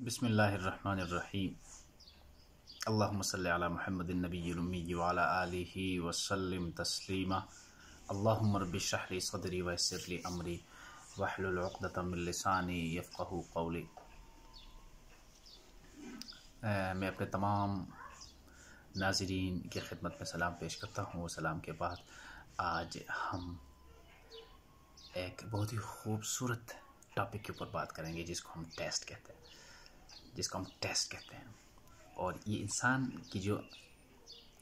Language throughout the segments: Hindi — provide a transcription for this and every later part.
बिस्मिल्लाहिर्रहमानिर्रहीम। अल्लाहुम्मा सल्लि अला मुहम्मदिन नबिय्यिल उम्मी व अला आलिहि व सल्लिम तस्लीमा। अल्लाहुम्मा रब्बि इश्रह ली सदरी व यस्सिर ली अमरी वहलुल उक़दतम मिन लिसानी यफ़क़हू क़ौली। मैं अपने तमाम नाज़रीन की खिदमत में सलाम पेश करता हूँ। सलाम के बाद आज हम एक बहुत ही खूबसूरत टॉपिक के ऊपर बात करेंगे जिसको हम टेस्ट कहते हैं। और ये इंसान की जो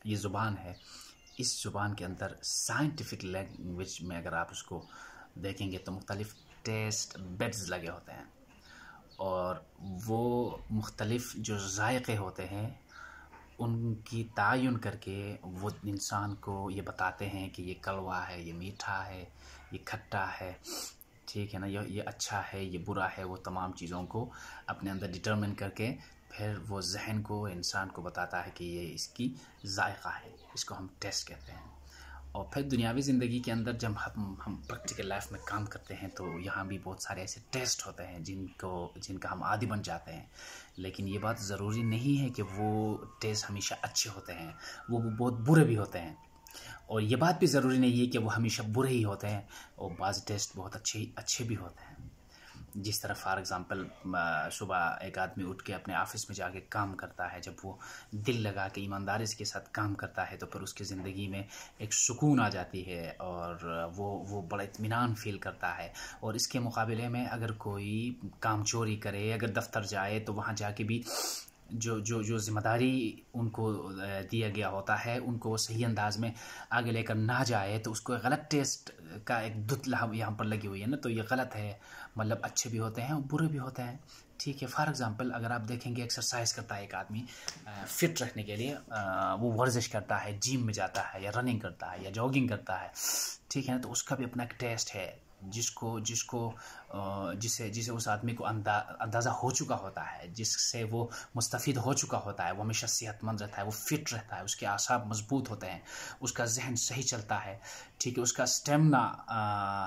ये ज़ुबान है, इस ज़ुबान के अंदर साइंटिफिक लैंग्वेज में अगर आप उसको देखेंगे तो मुख्तलिफ़ टेस्ट बेड्स लगे होते हैं और वो मुख्तलिफ़ जो ज़ायक़े होते हैं उनकी तायुन करके वो इंसान को ये बताते हैं कि ये कड़वा है, ये मीठा है, ये खट्टा है, ठीक है ना, ये अच्छा है, ये बुरा है। वो तमाम चीज़ों को अपने अंदर डिटरमिन करके फिर वो जहन को, इंसान को बताता है कि ये इसकी जायका है। इसको हम टेस्ट कहते हैं। और फिर दुनियावी ज़िंदगी के अंदर जब हम प्रैक्टिकल लाइफ में काम करते हैं तो यहाँ भी बहुत सारे ऐसे टेस्ट होते हैं जिनका हम आदी बन जाते हैं। लेकिन ये बात ज़रूरी नहीं है कि वो टेस्ट हमेशा अच्छे होते हैं, वो बहुत बुरे भी होते हैं। और ये बात भी ज़रूरी नहीं है कि वो हमेशा बुरे ही होते हैं, और बाज़ टेस्ट बहुत अच्छे भी होते हैं। जिस तरह फॉर एग्ज़ाम्पल सुबह एक आदमी उठ के अपने ऑफ़िस में जाके काम करता है, जब वो दिल लगा के ईमानदारी के साथ काम करता है तो फिर उसकी ज़िंदगी में एक सुकून आ जाती है और वो बड़ा इत्मीनान फ़ील करता है। और इसके मुकाबले में अगर कोई काम चोरी करे, अगर दफ्तर जाए तो वहाँ जाके भी जो ज़िम्मेदारी उनको दिया गया होता है उनको वो सही अंदाज में आगे लेकर ना जाए तो उसको गलत टेस्ट का एक दुतला यहाँ पर लगी हुई है ना, तो ये गलत है। मतलब अच्छे भी होते हैं और बुरे भी होते हैं, ठीक है। फॉर एग्ज़ाम्पल अगर आप देखेंगे एक्सरसाइज करता है एक आदमी फ़िट रखने के लिए, वो वर्जिश करता है, जिम में जाता है या रनिंग करता है या जॉगिंग करता है, ठीक है ना, तो उसका भी अपना एक टेस्ट है जिसे उस आदमी को अंदाज़ा हो चुका होता है, जिससे वो मुस्तफ़ीद हो चुका होता है। वो हमेशा सेहतमंद रहता है, वो फ़िट रहता है, उसके आसाब मजबूत होते हैं, उसका जहन सही चलता है, ठीक है, उसका स्टेमिना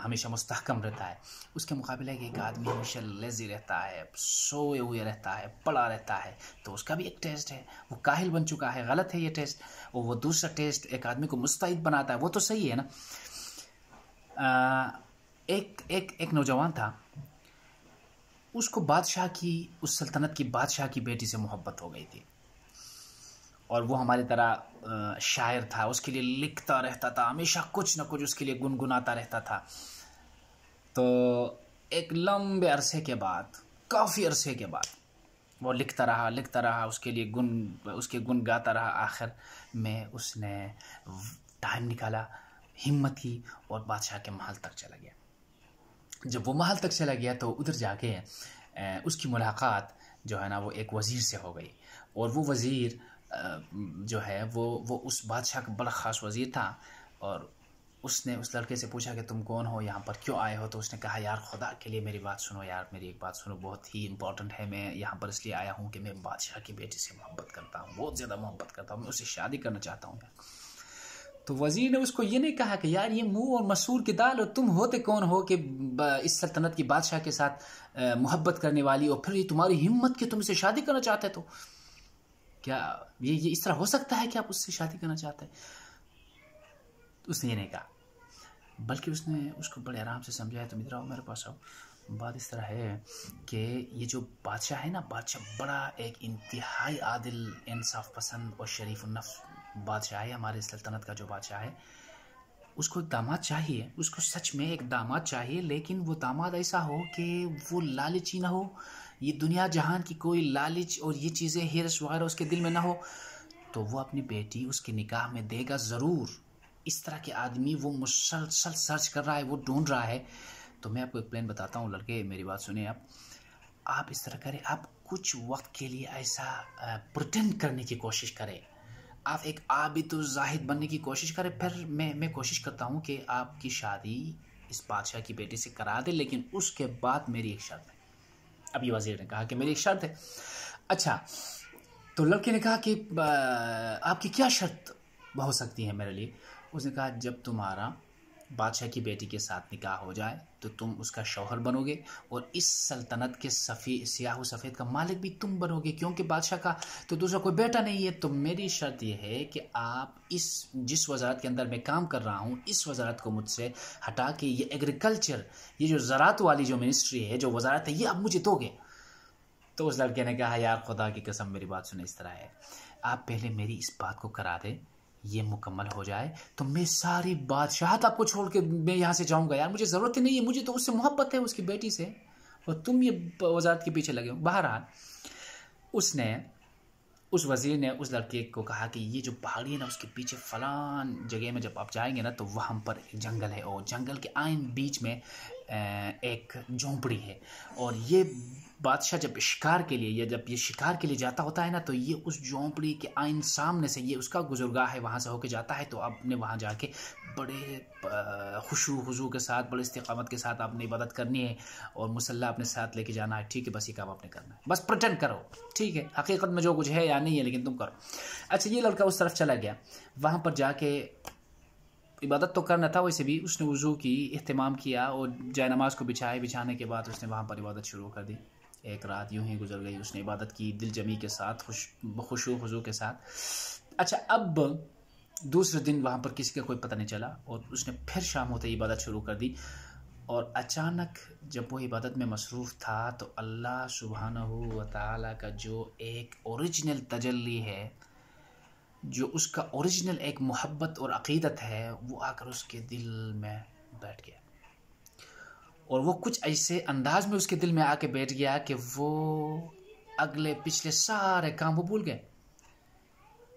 हमेशा मुस्तहकम रहता है। उसके मुकाबले एक आदमी हमेशा लेज़ी रहता है, सोए हुए रहता है, पड़ा रहता है, तो उसका भी एक टेस्ट है। वो काहिल बन चुका है, गलत है ये टेस्ट। और वो दूसरा टेस्ट एक आदमी को मुस्तैद बनाता है, वो तो सही है ना। एक नौजवान था, उसको उस सल्तनत की बादशाह की बेटी से मोहब्बत हो गई थी और वो हमारी तरह शायर था। उसके लिए लिखता रहता था, हमेशा कुछ ना कुछ उसके लिए गुनगुनाता रहता था। तो एक लंबे अरसे के बाद, काफ़ी अरसे के बाद वो लिखता रहा, उसके गुन गाता रहा। आखिर में उसने टाइम निकाला, हिम्मत की और बादशाह के महल तक चला गया। जब वो महल तक चला गया तो उधर जाके उसकी मुलाकात जो है ना वो एक वज़ीर से हो गई। और वो वज़ीर जो है वो उस बादशाह का बड़ा ख़ास वज़ीर था। और उसने उस लड़के से पूछा कि तुम कौन हो, यहाँ पर क्यों आए हो। तो उसने कहा, यार खुदा के लिए मेरी बात सुनो, यार मेरी एक बात सुनो, बहुत ही इंपॉर्टेंट है। मैं यहाँ पर इसलिए आया हूँ कि मैं बादशाह की बेटी से मोहब्बत करता हूँ, बहुत ज़्यादा मोहब्बत करता हूँ, मैं उससे शादी करना चाहता हूँ। तो वज़ीर ने उसको ये नहीं कहा कि यार ये मुंह और मसूर की दाल, और तुम होते कौन हो कि इस सल्तनत की बादशाह के साथ मोहब्बत करने वाली, और फिर ये तुम्हारी हिम्मत कि तुम इससे शादी करना चाहते, तो क्या ये इस तरह हो सकता है कि आप उससे शादी करना चाहते हैं। तो उसने ये नहीं कहा, बल्कि उसने उसको बड़े आराम से समझाया, तुम इधर आओ, मेरे पास आओ। बात इस तरह है कि ये जो बादशाह है ना, बादशाह बड़ा एक इंतहाई आदिल, इंसाफ पसंद और शरीफ नफ्स बादशाह है। हमारे सल्तनत का जो बादशाह है उसको एक दामाद चाहिए, उसको सच में एक दामाद चाहिए, लेकिन वो दामाद ऐसा हो कि वो लालची ना हो, ये दुनिया जहान की कोई लालच और ये चीज़ें हिर्स वगैरह उसके दिल में ना हो। तो वो अपनी बेटी उसके निकाह में देगा ज़रूर। इस तरह के आदमी वो मुसलसल सर्च कर रहा है, वो ढूंढ रहा है। तो मैं आपको एक प्लान बताता हूँ लड़के, मेरी बात सुनिए आप इस तरह करें, आप कुछ वक्त के लिए ऐसा प्रिटेंड करने की कोशिश करें, आप एक आबिद ज़ाहिद बनने की कोशिश करें। फिर मैं कोशिश करता हूँ कि आपकी शादी इस बादशाह की बेटी से करा दे, लेकिन उसके बाद मेरी एक शर्त है। अभी वज़ीर ने कहा कि मेरी एक शर्त है। अच्छा, तो लड़के ने कहा कि आपकी क्या शर्त हो सकती है मेरे लिए। उसने कहा, जब तुम्हारा बादशाह की बेटी के साथ निकाह हो जाए तो तुम उसका शौहर बनोगे और इस सल्तनत के सियाह सफ़ेद का मालिक भी तुम बनोगे, क्योंकि बादशाह का तो दूसरा कोई बेटा नहीं है। तो मेरी शर्त यह है कि आप जिस वजारत के अंदर मैं काम कर रहा हूँ, इस वजारत को मुझसे हटा के ये एग्रीकल्चर, ये जो ज़राअत वाली जो मिनिस्ट्री है, जो वजारत है, ये अब मुझे दोगे। तो उस लड़के ने कहा, यार खुदा की कसम मेरी बात सुने, इस तरह है, आप पहले मेरी इस बात को करा दें, ये मुकम्मल हो जाए तो मैं सारी बादशाहत आपको छोड़ के मैं यहाँ से जाऊँगा। यार मुझे ज़रूरत ही नहीं है, मुझे तो उससे मोहब्बत है, उसकी बेटी से, और तुम ये वजारत के पीछे लगे हो। बहरहाल उस वज़ीर ने उस लड़के को कहा कि ये जो पहाड़ी है ना, उसके पीछे फ़लान जगह में जब आप जाएंगे ना तो वहाँ पर एक जंगल है, और जंगल के आइन बीच में एक झोंपड़ी है, और ये बादशाह जब शिकार के लिए या जब ये शिकार के लिए जाता होता है ना, तो ये उस झोंपड़ी के आइन सामने से, ये उसका गुज़रगाह है, वहाँ से होके जाता है। तो आपने वहाँ जाके बड़े खुशू हुजू के साथ, बड़े इस्तिकामत के साथ आपने इबादत करनी है, और मुसल्ला अपने साथ लेके जाना है। ठीक है, बस ये काम आपने करना है, बस प्रिटेंड करो, ठीक है, हकीकत में जो कुछ है या नहीं है, लेकिन तुम करो। अच्छा, ये लड़का उस तरफ चला गया, वहाँ पर जाके इबादत तो करना था वैसे भी, उसने वज़ू की, एहतमाम किया, और जाय नमाज को बिछाने के बाद उसने वहाँ पर इबादत शुरू कर दी। एक रात यूं ही गुजर गई, उसने इबादत की दिल जमी के साथ, खुशू हुजू के साथ। अच्छा, अब दूसरे दिन वहाँ पर किसी का कोई पता नहीं चला, और उसने फिर शाम होते ही इबादत शुरू कर दी, और अचानक जब वो इबादत में मसरूफ़ था तो अल्लाह सुब्हानहू व तआला का जो एक ओरिजिनल तजल्ली है, जो उसका ओरिजिनल एक मोहब्बत और अक़ीदत है, वो आकर उसके दिल में बैठ गया, और वो कुछ ऐसे अंदाज में उसके दिल में आके बैठ गया कि वो अगले पिछले सारे काम वो भूल गए,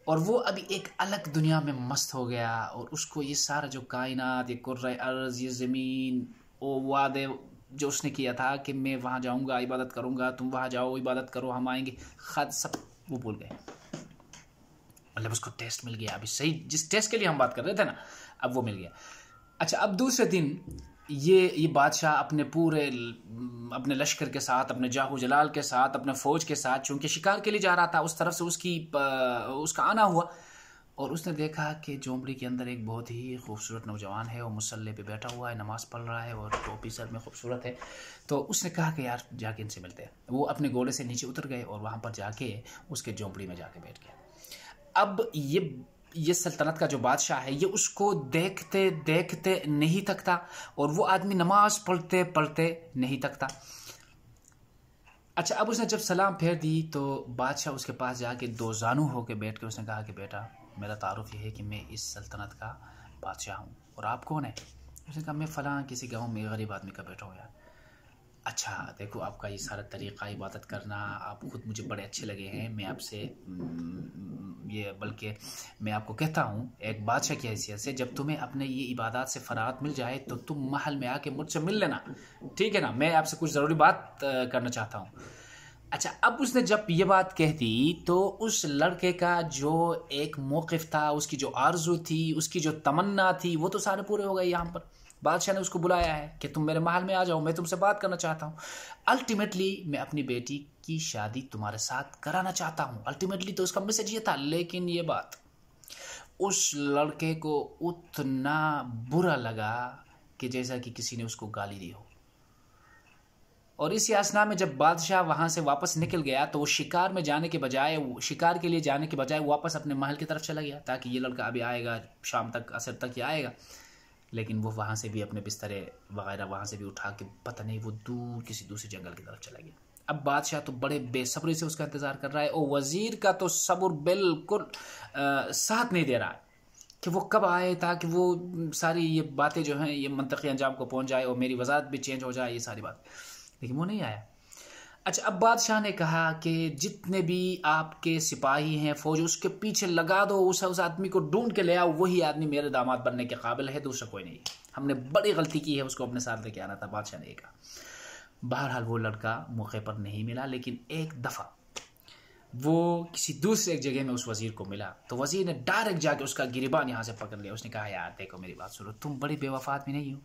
और वो अभी एक अलग दुनिया में मस्त हो गया। और उसको ये सारा जो कायनात, ये कुर्रे अर्ज़, ये ज़मीन, वो वादे जो उसने किया था कि मैं वहाँ जाऊँगा, इबादत करूँगा, तुम वहाँ जाओ, इबादत करो, हम आएंगे, खद सब वो भूल गए। मतलब उसको टेस्ट मिल गया, अभी सही जिस टेस्ट के लिए हम बात कर रहे थे ना, अब वो मिल गया। अच्छा, अब दूसरे दिन ये बादशाह अपने लश्कर के साथ, अपने जाहू जलाल के साथ, अपने फ़ौज के साथ, चूँकि शिकार के लिए जा रहा था, उस तरफ से उसका आना हुआ, और उसने देखा कि झोंपड़ी के अंदर एक बहुत ही खूबसूरत नौजवान है, और मुसल्ले पे बैठा हुआ है, नमाज़ पढ़ रहा है, और टोपी सर में खूबसूरत है। तो उसने कहा कि यार जाके इनसे मिलते हैं। वो अपने घोड़े से नीचे उतर गए, और वहाँ पर जाके उसके झोंपड़ी में जाके बैठ गया। अब ये सल्तनत का जो बादशाह है, ये उसको देखते देखते नहीं थकता, और वो आदमी नमाज पढ़ते पढ़ते नहीं थकता। अच्छा, अब उसने जब सलाम फेर दी तो बादशाह उसके पास जाके दो जानू होके बैठ के उसने कहा कि बेटा, मेरा तारुफ ये है कि मैं इस सल्तनत का बादशाह हूँ, और आप कौन है? उसने कहा, मैं फ़लाँ किसी गाँव में गरीब आदमी का बेटा हूँ। यार, अच्छा देखो, आपका ये सारा तरीक़ा इबादत करना, आप ख़ुद मुझे बड़े अच्छे लगे हैं। मैं आपसे बल्कि मैं आपको कहता हूँ एक बादशाह की हैसियत से, जब तुम्हें अपने ये इबादत से फ़राग़त मिल जाए तो तुम महल में आके मुझसे मिल लेना, ठीक है ना? मैं आपसे कुछ ज़रूरी बात करना चाहता हूँ। अच्छा, अब उसने जब ये बात कह दी तो उस लड़के का जो एक मौक़िफ़ था, उसकी जो आरज़ू थी, उसकी जो तमन्ना थी, वो तो सारे पूरे हो गए। यहाँ पर बादशाह ने उसको बुलाया है कि तुम मेरे महल में आ जाओ, मैं तुमसे बात करना चाहता हूँ। अल्टीमेटली मैं अपनी बेटी की शादी तुम्हारे साथ कराना चाहता हूँ। अल्टीमेटली तो उसका मैसेज ये था, लेकिन ये बात उस लड़के को उतना बुरा लगा कि जैसा कि किसी ने उसको गाली दी हो। और इस यासना में जब बादशाह वहाँ से वापस निकल गया तो वो शिकार के लिए जाने के बजाय वापस अपने महल की तरफ चला गया, ताकि ये लड़का अभी आएगा, शाम तक, असर तक ही आएगा। लेकिन वो वहाँ से भी अपने बिस्तरे वगैरह वहाँ से भी उठा के पता नहीं वो किसी दूसरे जंगल की तरफ चला गया। अब बादशाह तो बड़े बेसब्री से उसका इंतज़ार कर रहा है, और वज़ीर का तो सब्र बिल्कुल साथ नहीं दे रहा है कि वो कब आए, ताकि वो सारी ये बातें जो हैं ये मंतक़ी अंजाम को पहुँच जाए और मेरी वज़ारत भी चेंज हो जाए, ये सारी बात। लेकिन वो नहीं आया। अच्छा, अब बादशाह ने कहा कि जितने भी आपके सिपाही हैं, फौज, उसके पीछे लगा दो, उस आदमी को ढूंढ के ले आओ, वही आदमी मेरे दामाद बनने के काबिल है, दूसरा कोई नहीं। हमने बड़ी गलती की है, उसको अपने साथ लेके आना था, बादशाह ने कहा। बहरहाल वो लड़का मौके पर नहीं मिला, लेकिन एक दफ़ा वो किसी दूसरे एक जगह में उस वज़ीर को मिला, तो वज़ीर ने डायरेक्ट जाके उसका गिरबान यहाँ से पकड़ लिया। उसने कहा, यार देखो मेरी बात सुनो, तुम बड़ी बेवफा आदमी नहीं हो,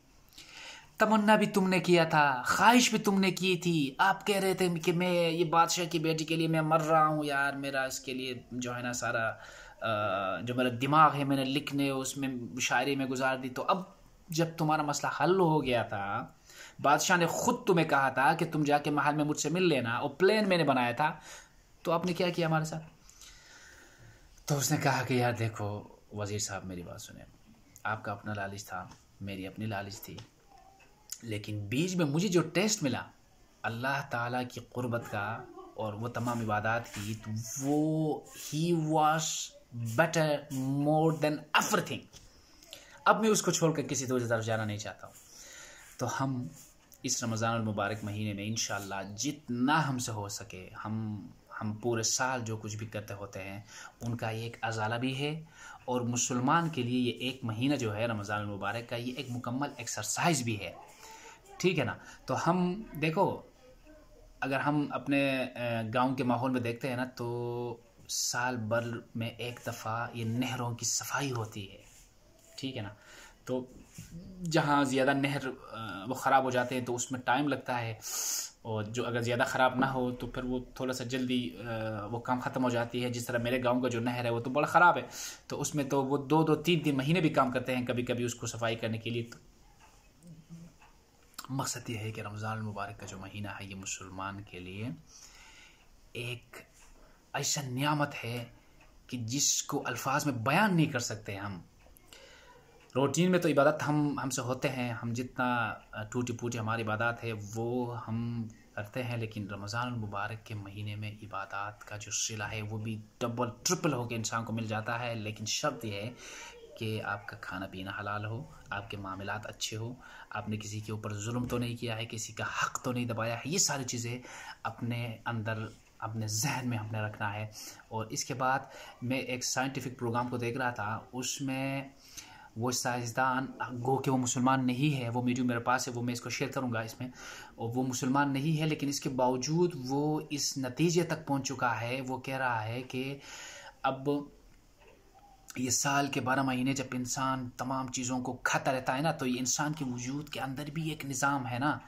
तमन्ना भी तुमने किया था, ख्वाहिश भी तुमने की थी, आप कह रहे थे कि मैं ये बादशाह की बेटी के लिए मैं मर रहा हूँ। यार मेरा इसके लिए जो है ना सारा जो मेरा दिमाग है मैंने लिखने उसमें शायरी में गुजार दी। तो अब जब तुम्हारा मसला हल हो गया था, बादशाह ने खुद तुम्हें कहा था कि तुम जाके महल में मुझसे मिल लेना, और प्लान मैंने बनाया था, तो आपने क्या किया हमारे साथ? तो उसने कहा कि यार देखो वज़ीर साहब, मेरी बात सुने, आपका अपना लालच था, मेरी अपनी लालच थी, लेकिन बीच में मुझे जो टेस्ट मिला अल्लाह ताला की क़ुर्बत का और वो तमाम इबादत की, तो वो he was better more than everything. अब मैं उसको छोड़कर किसी दूसरी तरफ जाना नहीं चाहता हूँ। तो हम इस रमज़ान मुबारक महीने में इंशाअल्लाह जितना हमसे हो सके, हम पूरे साल जो कुछ भी करते होते हैं उनका एक अजाला भी है, और मुसलमान के लिए ये एक महीना जो है रमज़ान मुबारक का, ये एक मुकम्मल एक्सरसाइज भी है, ठीक है ना। तो हम देखो, अगर हम अपने गांव के माहौल में देखते हैं ना, तो साल भर में एक दफ़ा ये नहरों की सफाई होती है, ठीक है ना। तो जहाँ ज़्यादा नहर वो ख़राब हो जाते हैं तो उसमें टाइम लगता है, और जो अगर ज़्यादा ख़राब ना हो तो फिर वो थोड़ा सा जल्दी वो काम ख़त्म हो जाती है। जिस तरह मेरे गांव का जो नहर है वो तो बड़ा ख़राब है, तो उसमें तो वो 2-3 महीने भी काम करते हैं कभी कभी उसको सफाई करने के लिए। तो मकसद ये है कि रमज़ान मुबारक का जो महीना है ये मुसलमान के लिए एक ऐसा नियामत है कि जिसको अल्फाज में बयान नहीं कर सकते हम। रूटीन में तो इबादत हमसे होते हैं, हम जितना टूटी फूटी हमारी इबादत है वो हम करते हैं, लेकिन रमज़ान मुबारक के महीने में इबादत का जो सिला है वो भी डबल ट्रिपल होकर इंसान को मिल जाता है। लेकिन शर्त यह है कि आपका खाना पीना हलाल हो, आपके मामलात अच्छे हो, आपने किसी के ऊपर जुल्म तो नहीं किया है, किसी का हक़ तो नहीं दबाया है। ये सारी चीज़ें अपने अंदर, अपने जहन में हमने रखना है। और इसके बाद मैं एक साइंटिफिक प्रोग्राम को देख रहा था, उसमें वो साइंसदान, गो कि वो मुसलमान नहीं है, वो वीडियो मेरे पास है, वो मैं इसको शेयर करूंगा इसमें, और वो मुसलमान नहीं है, लेकिन इसके बावजूद वो इस नतीजे तक पहुंच चुका है। वो कह रहा है कि अब ये साल के 12 महीने जब इंसान तमाम चीज़ों को खाता रहता है ना, तो ये इंसान के वजूद के अंदर भी एक निज़ाम है ना,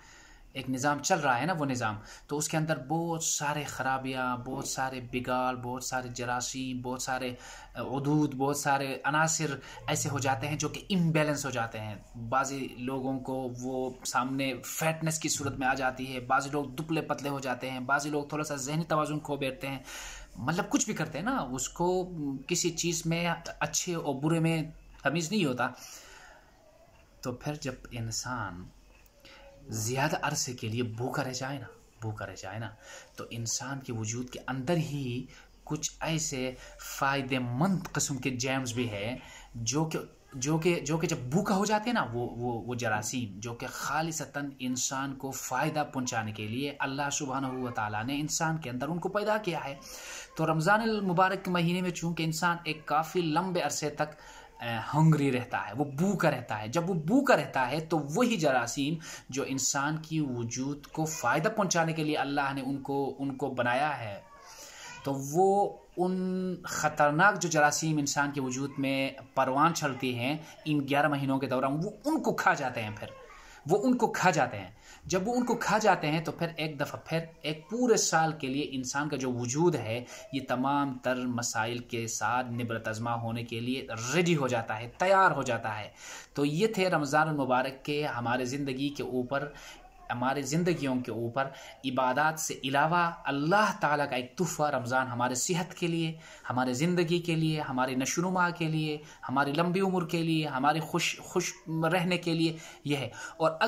एक निज़ाम चल रहा है ना, वो निज़ाम, तो उसके अंदर बहुत सारे ख़राबियाँ, बहुत सारे बिगाड़, बहुत सारे जरासीम, बहुत सारे उदूद, बहुत सारे अनासिर ऐसे हो जाते हैं जो कि इम्बैलेंस हो जाते हैं। बाज़ी लोगों को वो सामने फैटनेस की सूरत में आ जाती है, बाज़ी लोग दुबले पतले हो जाते हैं, बाज़ी लोग थोड़ा सा जहनी तवाज़ुन खो बैठते हैं, मतलब कुछ भी करते हैं ना, उसको किसी चीज़ में अच्छे और बुरे में तमीज़ नहीं होता। तो फिर जब इंसान ज़्यादा अरसे के लिए भूखा रह जाए ना, तो इंसान के वजूद के अंदर ही कुछ ऐसे फ़ायदेमंद किस्म के जैम्स भी है जो कि जब भूखा हो जाते हैं ना, वो जरासीम जो कि खालिसतन इंसान को फ़ायदा पहुंचाने के लिए अल्लाह सुब्हानहू व तआला ने इंसान के अंदर उनको पैदा किया है। तो रमज़ान मुबारक के महीने में चूँकि इंसान एक काफ़ी लंबे अरसे तक हंगरी रहता है, वो भूखा रहता है, जब वो भूखा रहता है तो वही जरासीम जो इंसान की वजूद को फ़ायदा पहुंचाने के लिए अल्लाह ने उनको बनाया है, तो वो उन ख़तरनाक जो जरासीम इंसान के वजूद में परवान चलती हैं इन 11 महीनों के दौरान, वो उनको खा जाते हैं। फिर वो उनको खा जाते हैं। जब वो उनको खा जाते हैं तो फिर एक दफ़ा फिर एक पूरे साल के लिए इंसान का जो वजूद है ये तमाम तर मसाइल के साथ निबरत आज़मा होने के लिए रेडी हो जाता है, तैयार हो जाता है। तो ये थे रमज़ान मुबारक के हमारे ज़िंदगी के ऊपर, हमारे ज़िंदगियों के ऊपर इबादत से अलावा अल्लाह ताला का एक तोहफ़ा रमज़ान हमारे सेहत के लिए, हमारे ज़िंदगी के लिए, हमारी नशोनुमा के लिए, हमारी लंबी उम्र के लिए, हमारे खुश रहने के लिए यह है। और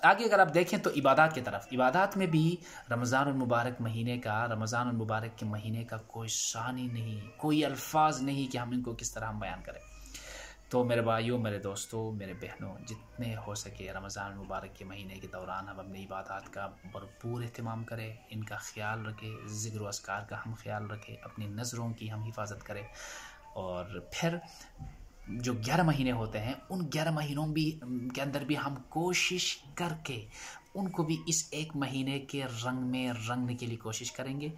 आगे अगर आप देखें तो इबादत की तरफ, इबादत में भी रमज़ान मुबारक महीने का, रमज़ान मुबारक के महीने का कोई शान ही नहीं, कोई अल्फाज नहीं कि हम इनको किस तरह हम बयान करें। तो मेरे भाइयों, मेरे दोस्तों, मेरे बहनों, जितने हो सके रमज़ान मुबारक के महीने के दौरान हम अपनी इबादत का भरपूर एहतमाम करें, इनका ख्याल रखें, ज़िक्र व अस्कार का हम ख्याल रखें, अपनी नज़रों की हम हिफाजत करें। और फिर जो 11 महीने होते हैं उन 11 महीनों के अंदर भी हम कोशिश करके उनको भी इस एक महीने के रंग में रंगने के लिए कोशिश करेंगे,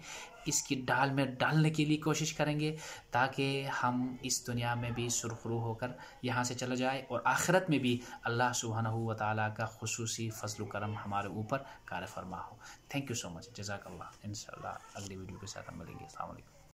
इसकी ढाल में डालने के लिए कोशिश करेंगे, ताकि हम इस दुनिया में भी सुरखरू होकर यहाँ से चला जाए और आखिरत में भी अल्लाह सुब्हानहू व तआला का खुसूसी फजल करम हमारे ऊपर कार फरमा हो। थैंक यू सो मच, जज़ाकल्लाह। इंशाअल्लाह अगली वीडियो के साथ हम मिलेंगे। अस्सलाम वालेकुम।